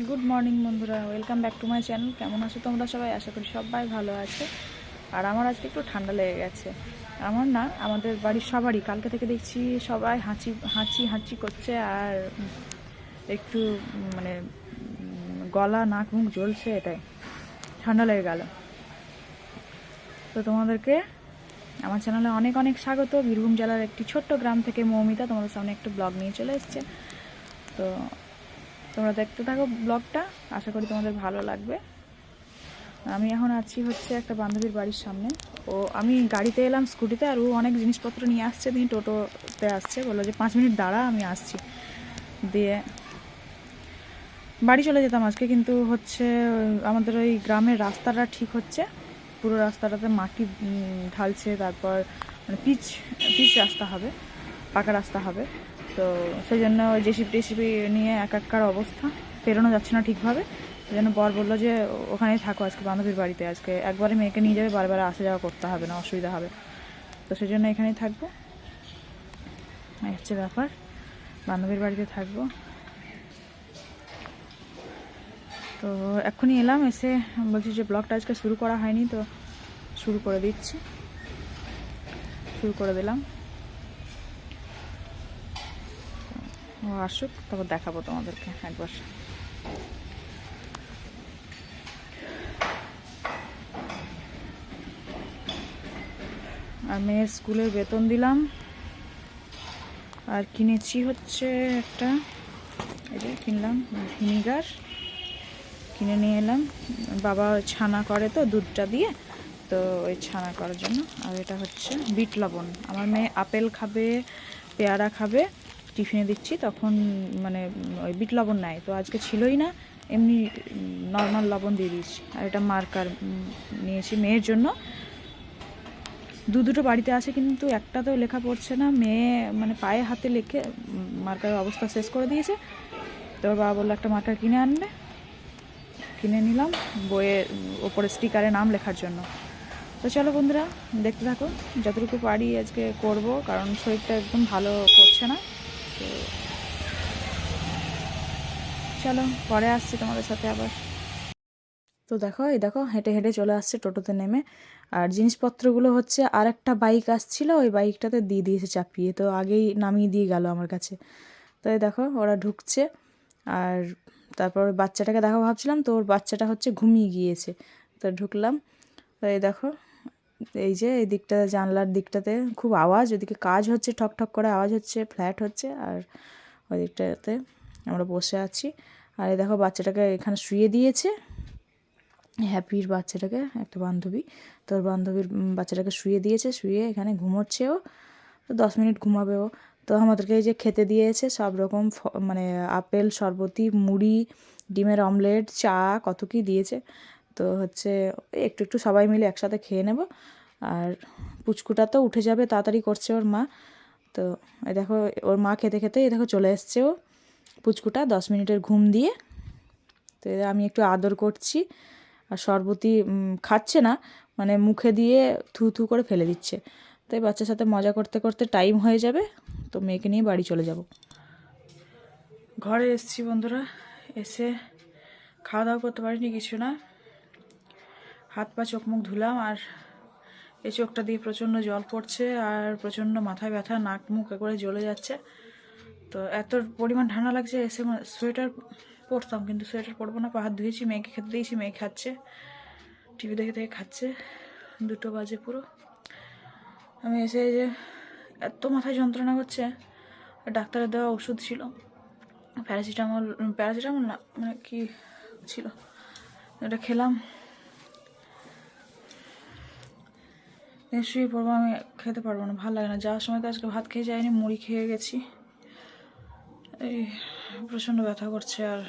Good morning বন্ধুরা, welcome back to my channel. কেমন আছো তোমরা সবাই? আশা করি সবাই ভালো আছে। আর আমার আজকে একটু ঠান্ডা লেগে গেছে। আমার না, আমাদের বাড়ির সবারই কালকে থেকে দেখছি সবাই হাঁচি হাঁচি হাঁচি করছে। আর একটু মানে গলা নাক মুখ জ্বলছে, এটাই ঠান্ডা লেগে গেল। তো তোমাদেরকে আমার চ্যানেলে অনেক অনেক স্বাগত। বীরভূম জেলার একটি ছোট্ট গ্রাম থেকে মৌমিতা তোমাদের সামনে একটু ব্লগ নিয়ে চলে এসছে। তো তোমরা দেখতে থাকো ব্লগটা, আশা করি তোমাদের ভালো লাগবে। আমি এখন আছি হচ্ছে একটা বান্ধবীর বাড়ির সামনে। আমি গাড়িতে এলাম স্কুটিতে, আর ও অনেক জিনিসপত্র নিয়ে আসছে, দিয়ে টোটোতে আসছে। বললো যে 5 মিনিট দাঁড়া, আমি আসছি। দিয়ে বাড়ি চলে যেতাম আজকে, কিন্তু হচ্ছে আমাদের ওই গ্রামের রাস্তাটা ঠিক হচ্ছে। পুরো রাস্তাটাতে মাটি ঢালছে, তারপর মানে পিচ পিচ রাস্তা হবে, পাকা রাস্তা হবে। তো সেই জন্য জেসিপি টেসিপি নিয়ে একাকার অবস্থা, পেরোনো যাচ্ছে না ঠিকভাবে। সেই জন্য বর বললো যে ওখানেই থাকো আজকে বান্ধবীর বাড়িতে। আজকে একবারে মেয়েকে নিয়ে যাবে, বারবার আসা যাওয়া করতে হবে না, অসুবিধা হবে। তো সেই জন্য এখানেই থাকবো, এই হচ্ছে ব্যাপার। বান্ধবীর বাড়িতে থাকবো। তো এক্ষুনি এলাম, এসে বলছি যে ব্লগটা আজকে শুরু করা হয়নি, তো শুরু করে দিচ্ছি। শুরু করে দিলাম। ও আসুক, তারপর দেখাবো তোমাদেরকে একবার। আর মেয়ের স্কুলের বেতন দিলাম। আর কিনেছি হচ্ছে একটা, এই যে কিনলাম ভিনিগার, কিনে নিয়ে এলাম। বাবা ছানা করে তো দুধটা দিয়ে, তো ওই ছানা করার জন্য। আর এটা হচ্ছে বিট লবণ। আমার মেয়ে আপেল খাবে, পেয়ারা খাবে, টিফিনে দিচ্ছি তখন মানে ওই বিট লবণ নেয়, তো আজকে ছিলই না, এমনি নর্মাল লবণ দিয়ে দিয়েছি। আর এটা মার্কার নিয়েছি মেয়ের জন্য। দুটো বাড়িতে আছে, কিন্তু একটাতেও লেখা পড়ছে না। মেয়ে মানে পায়ে হাতে লেখে মার্কারের অবস্থা শেষ করে দিয়েছে। তো বাবা বললো একটা মার্কার কিনে আনবে, কিনে নিলাম বইয়ের ওপরে স্টিকারে নাম লেখার জন্য। তো চলো বন্ধুরা, দেখতে থাকো। যতটুকু পারি আজকে করব, কারণ শরীরটা একদম ভালো করছে না। তো চলো, পরে আসছি তোমাদের সাথে আবার। তো দেখো, এই দেখো হেঁটে হেঁটে চলে আসছে টোটোতে নেমে। আর জিনিসপত্রগুলো হচ্ছে আর একটা বাইক আসছিল, ওই বাইকটাতে দিয়ে দিয়েছে চাপিয়ে, তো আগেই নামিয়ে দিয়ে গেল আমার কাছে। তো এই দেখো ওরা ঢুকছে। আর তারপর বাচ্চাটাকে দেখো ভাবছিলাম, তো ওর বাচ্চাটা হচ্ছে ঘুমিয়ে গিয়েছে। তো ঢুকলাম। তো এই দেখো, এই যে এই দিকটা জানলার দিকটাতে খুব আওয়াজ, ওদিকে কাজ হচ্ছে, ঠক ঠক করে আওয়াজ হচ্ছে, ফ্ল্যাট হচ্ছে। আর ওই দিকটাতে আমরা বসে আছি। আর এই দেখো বাচ্চাটাকে এখানে শুয়ে দিয়েছে, হ্যাপির বাচ্চাটাকে, একটা বান্ধবী, তোর বান্ধবীর বাচ্চাটাকে শুয়ে দিয়েছে, শুয়ে এখানে ঘুমোচ্ছে ও। তো 10 মিনিট ঘুমাবে ও। তো আমাদেরকে এই যে খেতে দিয়েছে সব রকম, মানে আপেল শরবতি, মুড়ি, ডিমের অমলেট, চা, কত কী দিয়েছে। তো হচ্ছে একটু একটু সবাই মিলে একসাথে খেয়ে নেব। আর পুচকুটা তো উঠে যাবে তাড়াতাড়ি করছে ওর মা। তো এই দেখো ওর মা খেতে খেতে এই দেখো চলে এসছে ও পুচকুটা 10 মিনিটের ঘুম দিয়ে। তো আমি একটু আদর করছি। আর শরবতি খাচ্ছে না, মানে মুখে দিয়ে থু থু করে ফেলে দিচ্ছে। তাই বাচ্চার সাথে মজা করতে করতে টাইম হয়ে যাবে, তো মেয়েকে নিয়ে বাড়ি চলে যাব। ঘরে এসেছি বন্ধুরা, এসে খাওয়া দাওয়া করতে পারিনি কিছু না, হাত পা চোখ মুখ ধুলাম। আর এই চোখটা দিয়ে প্রচণ্ড জল পড়ছে, আর প্রচণ্ড মাথায় ব্যথা, নাক মুখ করে জ্বলে যাচ্ছে। তো এত পরিমাণ ঠান্ডা লাগছে, এসে সোয়েটার পরতাম, কিন্তু সোয়েটার পরবো না, পা হাত ধুয়েছি, মেয়েকে খেতে দিয়েছি, মেয়ে খাচ্ছে, টিভি দেখে দেখে খাচ্ছে। 2টো বাজে পুরো। আমি এসে যে এত মাথায় যন্ত্রণা করছে, ডাক্তারের দেওয়া ওষুধ ছিল, প্যারাসিটামল, প্যারাসিটামল না মানে কি ছিল, এটা খেলাম, শুয়ে পড়বো। আমি খেতে পারবো না, ভালো লাগে না। যাওয়ার সময় তো আজকে ভাত খেয়ে যাইনি, মুড়ি খেয়ে গেছি। এই প্রচণ্ড ব্যথা করছে, আর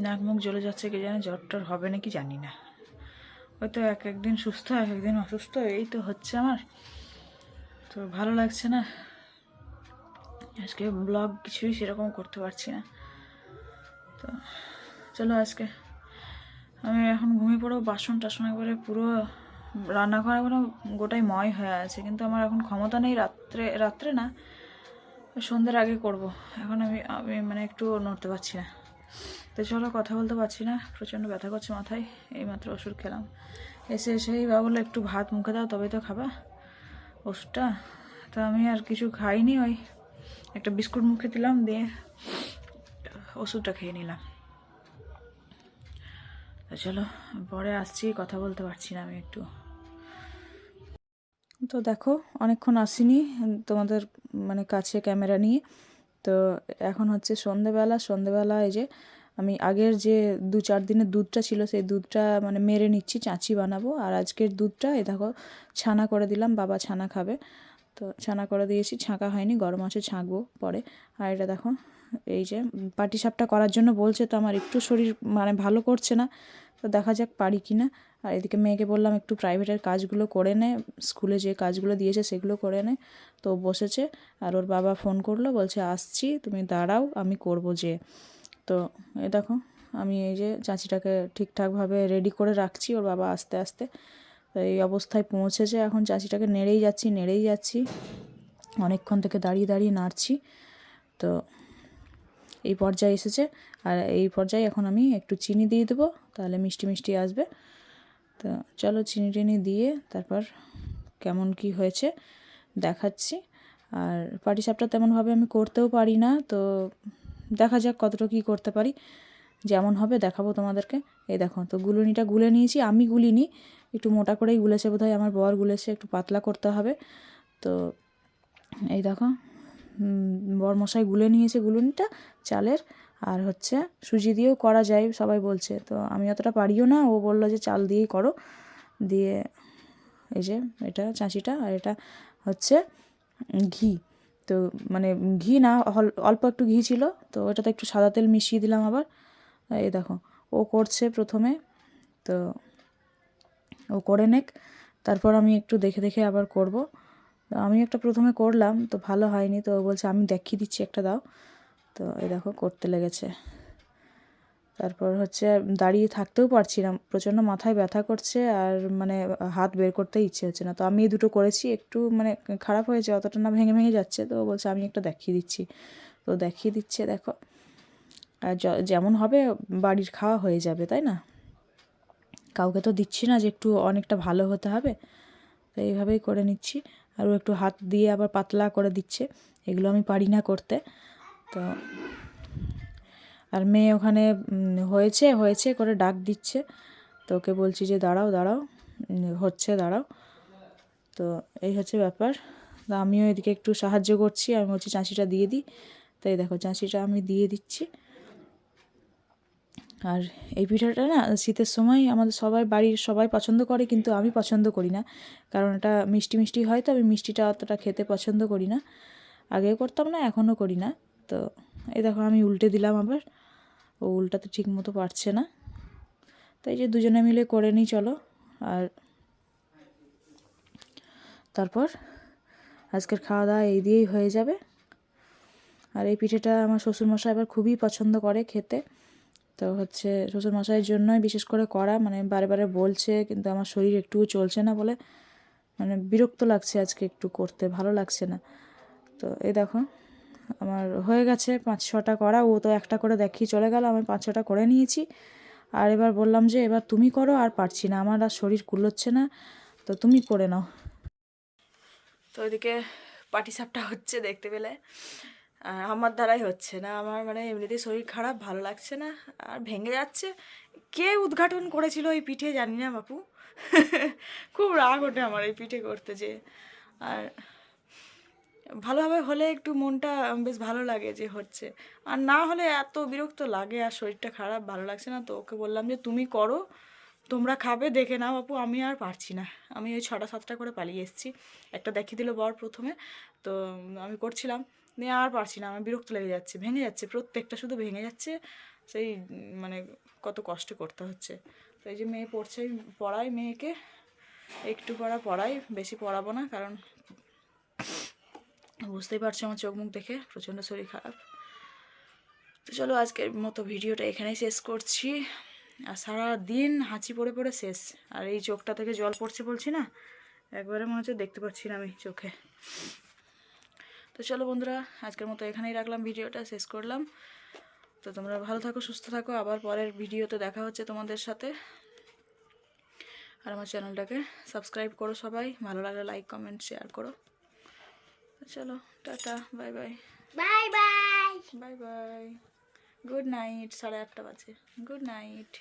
নাক মুখ জ্বলে যাচ্ছে, কি জানি জ্বর টর হবে নাকি জানি না। হয়তো এক একদিন সুস্থ, এক একদিন অসুস্থ, এই তো হচ্ছে আমার। তো ভালো লাগছে না, আজকে ব্লগ কিছুই সেরকম করতে পারছি না। তো চলো আজকে আমি এখন ঘুমিয়ে পড়বো। বাসন টাসন একবারে পুরো রান্নাঘর এখনো গোটাই ময় হয়ে আছে, কিন্তু আমার এখন ক্ষমতা নেই, রাত্রে রাত্রে না, সন্ধ্যের আগে করব। এখন আমি আমি মানে একটু নড়তে পারছি না। তো চলো, কথা বলতে পারছি না, প্রচণ্ড ব্যথা করছে মাথায়। এইমাত্র ওষুধ খেলাম, এসেই বাবা বললো একটু ভাত মুখে দাও তবেই তো খাবা ওষুধটা। তো আমি আর কিছু খাইনি, ওই একটা বিস্কুট মুখে দিলাম, দিয়ে ওষুধটা খেয়ে নিলাম। তো চলো পরে আসছি, কথা বলতে পারছি না আমি একটু। তো দেখো অনেকক্ষণ আসিনি তোমাদের মানে কাছে ক্যামেরা নিয়ে। তো এখন হচ্ছে সন্ধেবেলা এই যে আমি আগের যে 2-4 দিনের দুধটা ছিল সেই দুধটা মানে মেরে নিচ্ছি, চাঁচি বানাবো। আর আজকের দুধটা এই দেখো ছানা করে দিলাম, বাবা ছানা খাবে। তো ছানা করে দিয়েছি, ছাঁকা হয়নি, গরম আছে ছাঁকবো পরে। আর এটা দেখো এই যে পাটিসাপটা করার জন্য বলছে, তো আমার একটু শরীর মানে ভালো করছে না, তো দেখা যাক পারি কি না। আর এদিকে মেয়েকে বললাম একটু প্রাইভেটের কাজগুলো করে নে, স্কুলে যে কাজগুলো দিয়েছে সেগুলো করে নে। তো বসেছে, আর ওর বাবা ফোন করলো, বলছে আসছি তুমি দাঁড়াও আমি করব যে। তো এই দেখো আমি এই যে চাচিটাকে ঠিকঠাকভাবে রেডি করে রাখছি, ওর বাবা আস্তে আস্তে। তো এই অবস্থায় পৌঁছেছে এখন, চাচিটাকে নেড়েই যাচ্ছি, অনেকক্ষণ থেকে দাঁড়িয়ে দাঁড়িয়ে নাড়ছি। তো এই পর্যায়ে এসেছে, আর এই পর্যায়ে এখন আমি একটু চিনি দিয়ে দেবো, তাহলে মিষ্টি মিষ্টি আসবে। তো চলো চিনি টিনি দিয়ে তারপর কেমন কি হয়েছে দেখাচ্ছি। আর পাটিসাপটা তেমনভাবে আমি করতেও পারি না, তো দেখা যাক কতটা কী করতে পারি, যেমন হবে দেখাবো তোমাদেরকে। এই দেখো, তো গুলুনিটা গুলে নিয়েছি, আমি গুলিনি, একটু মোটা করেই গুলেছে বোধহয় আমার বর গুলেছে, একটু পাতলা করতে হবে। তো এই দেখো বরমশাই গুলে নিয়েছে গুলুনিটা চালের। আর হচ্ছে সুজি দিয়েও করা যায় সবাই বলছে, তো আমি অতটা পারিও না, ও বললো যে চাল দিয়েই করো। দিয়ে এই যে এটা চাঁচিটা, আর এটা হচ্ছে ঘি। তো মানে ঘি না, অল্প একটু ঘি ছিল, তো ওটাতে একটু সাদা তেল মিশিয়ে দিলাম আবার। এই দেখো ও করছে প্রথমে, তো ও করে নেক, তারপর আমি একটু দেখে দেখে আবার করব। তো আমি একটা প্রথমে করলাম, তো ভালো হয়নি, তো ও বলছে আমি দেখিয়ে দিচ্ছি একটা দাও। তো এই দেখো করতে লেগেছে। তারপর হচ্ছে দাঁড়িয়ে থাকতেও পারছি না, প্রচণ্ড মাথায় ব্যথা করছে, আর মানে হাত বের করতে ইচ্ছে হচ্ছে না। তো আমি এই দুটো করেছি, একটু মানে খারাপ হয়েছে, অতটা না ভেঙে ভেঙে যাচ্ছে। তো ও বলছে আমি একটা দেখিয়ে দিচ্ছি, তো দেখিয়ে দিচ্ছে দেখো। আর যেমন হবে বাড়ির খাওয়া হয়ে যাবে, তাই না? কাউকে তো দিচ্ছি না যে একটু অনেকটা ভালো হতে হবে, তো এইভাবেই করে নিচ্ছি। আর ও একটু হাত দিয়ে আবার পাতলা করে দিচ্ছে, এগুলো আমি পারি না করতে। তো আর মেয়ে ওখানে হয়েছে হয়েছে করে ডাক দিচ্ছে, তো ওকে বলছি যে দাঁড়াও দাঁড়াও, হচ্ছে দাঁড়াও। তো এই হচ্ছে ব্যাপার। তো আমিও এদিকে একটু সাহায্য করছি, আমি বলছি চাঁচিটা দিয়ে দিই। তাই দেখো চাঁচিটা আমি দিয়ে দিচ্ছি। আর এই পিঠাটা না শীতের সময় আমাদের সবাই বাড়ির সবাই পছন্দ করে, কিন্তু আমি পছন্দ করি না, কারণ এটা মিষ্টি মিষ্টি হয়, তো আমি মিষ্টিটা অতটা খেতে পছন্দ করি না। আগেও করতাম না, এখনও করি না। তো এই দেখো আমি উল্টে দিলাম আবার, ও উল্টাতে ঠিক মতো পারছে না। তো এই যে দুজনে মিলে করে নিই চলো। আর তারপর আজকের খাওয়া দাওয়া এই দিয়েই হয়ে যাবে। আর এই পিঠেটা আমার শ্বশুরমশাই আবার খুবই পছন্দ করে খেতে, তো হচ্ছে শ্বশুরমশাইয়ের জন্যই বিশেষ করে করা, মানে বারে বারে বলছে, কিন্তু আমার শরীর একটুও চলছে না বলে মানে বিরক্ত লাগছে আজকে, একটু করতে ভালো লাগছে না। তো এই দেখো আমার হয়ে গেছে 5-6টা করা, ও তো একটা করে দেখিয়ে চলে গেল, আমি 5-6টা করে নিয়েছি। আর এবার বললাম যে এবার তুমি করো, আর পারছি না, আমার আর শরীর কুলোচ্ছে না, তো তুমি করে নাও। তো ওইদিকে পাটিসাপটা হচ্ছে দেখতে পেলে, আমার দ্বারাই হচ্ছে না, আমার মানে এমনিতেই শরীর খারাপ, ভালো লাগছে না, আর ভেঙে যাচ্ছে। কে উদ্ঘাটন করেছিল এই পিঠে জানি না বাপু, খুব রাগ ওঠে আমার এই পিঠে করতে যে। আর ভালোভাবে হলে একটু মনটা বেশ ভালো লাগে যে হচ্ছে, আর না হলে এত বিরক্ত লাগে, আর শরীরটা খারাপ, ভালো লাগছে না। তো ওকে বললাম যে তুমি করো, তোমরা খাবে দেখে নাও বাপু, আমি আর পারছি না। আমি ওই 6টা-7টা করে পালিয়ে এসেছি, একটা দেখিয়ে দিল বর প্রথমে, তো আমি করছিলাম, নিয়ে আর পারছি না, আমার বিরক্ত লেগে যাচ্ছে, ভেঙে যাচ্ছে প্রত্যেকটা, শুধু ভেঙে যাচ্ছে। সেই মানে কত কষ্ট করতে হচ্ছে। তো এই যে মেয়ে পড়ছে, পড়াই মেয়েকে, একটু পড়াই, বেশি পড়াবো না, কারণ বুঝতেই পারছো আমার চোখ মুখ দেখে প্রচণ্ড শরীর খারাপ। তো চলো আজকের মতো ভিডিওটা এখানেই শেষ করছি। আর সারা দিন হাঁচি পড়ে পড়ে শেষ, আর এই চোখটা থেকে জল পড়ছে বলছি না, একবারে মনে হচ্ছে দেখতে পাচ্ছি না আমি চোখে। তো চলো বন্ধুরা, আজকের মতো এখানেই রাখলাম, ভিডিওটা শেষ করলাম। তো তোমরা ভালো থাকো, সুস্থ থাকো, আবার পরের ভিডিওতে দেখা হচ্ছে তোমাদের সাথে। আর আমার চ্যানেলটাকে সাবস্ক্রাইব করো সবাই, ভালো লাগলে লাইক কমেন্ট শেয়ার করো। চলো tata, bye bye, bye bye. Bye bye, good night. 8:30 বাজে, গুড নাইট।